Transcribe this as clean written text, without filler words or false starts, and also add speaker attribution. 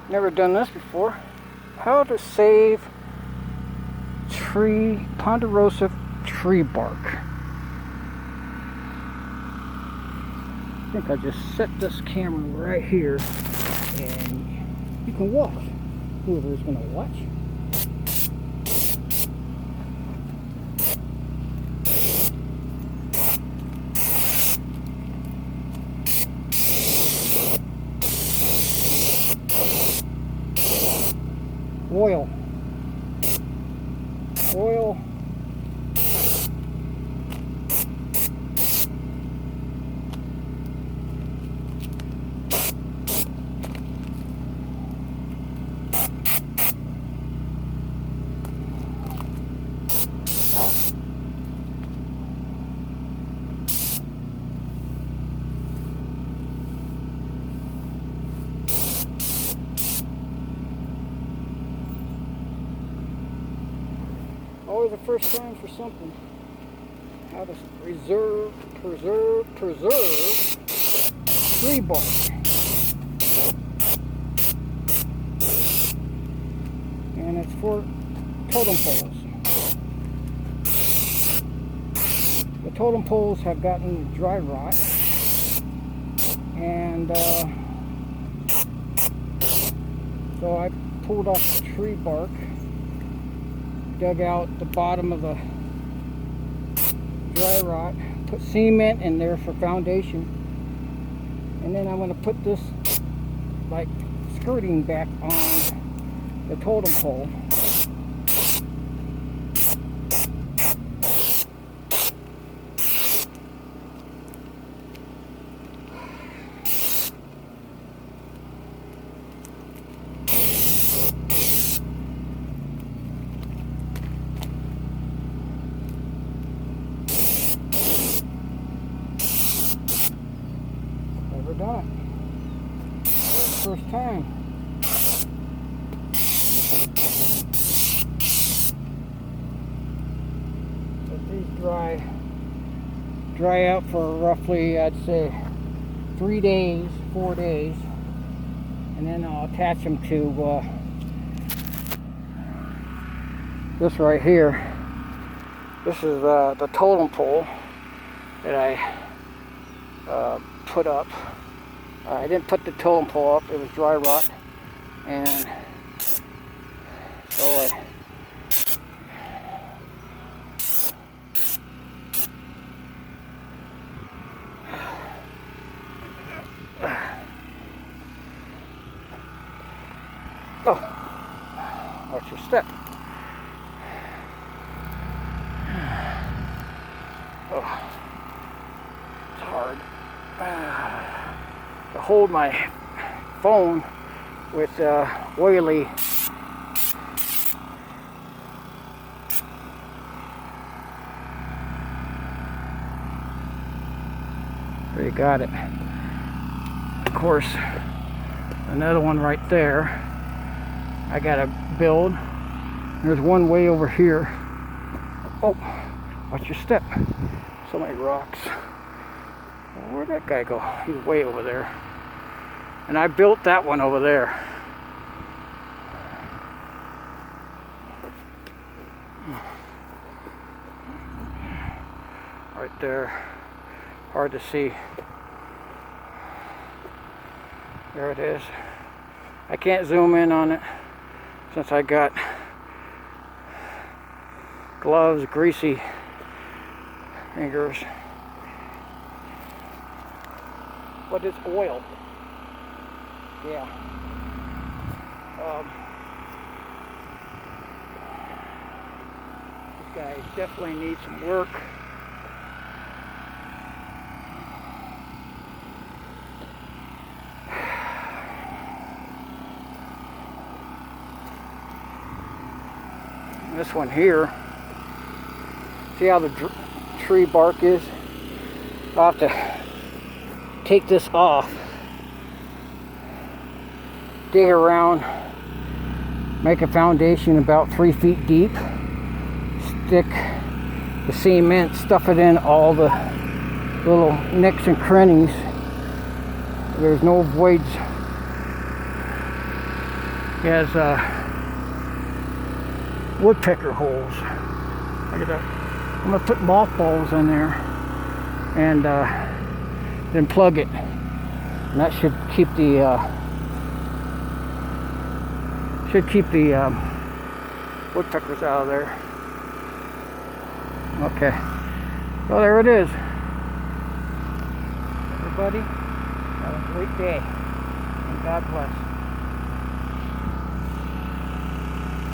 Speaker 1: Never done this before. How to save ponderosa tree bark. I think I'll just set this camera right here and you can walk. Whoever's gonna watch. Oil. Always the first time for something. How to preserve tree bark. And it's for totem poles. The totem poles have gotten dry rot. And so I pulled off the tree bark, dug out the bottom of the dry rot, put cement in there for foundation, and then I'm going to put this like skirting back on the totem pole. Done it. First time. Let these dry out for roughly, I'd say 3 days, 4 days, and then I'll attach them to this right here. This is the totem pole that I put up. I didn't put the totem pole up, it was dry rot, and so watch your step. Oh, it's hard to hold my phone with oily there. You got it. Of course, another one right there I gotta build. There's one way over here. Oh, watch your step. So many rocks. Where'd that guy go? He's way over there. And I built that one over there. Right there. Hard to see. There it is. I can't zoom in on it since I got gloves, greasy fingers. But it's oil. Yeah. This guy definitely needs some work. This one here, see how the tree bark is? I'll have to take this off, dig around, make a foundation about 3 feet deep, stick the cement, stuff it in all the little nicks and crannies. There's no voids He has woodpecker holes. Look at that. I'm gonna put mothballs in there and then plug it. And that should keep the woodpeckers out of there. Okay. Well, there it is. Everybody, have a great day. And God bless.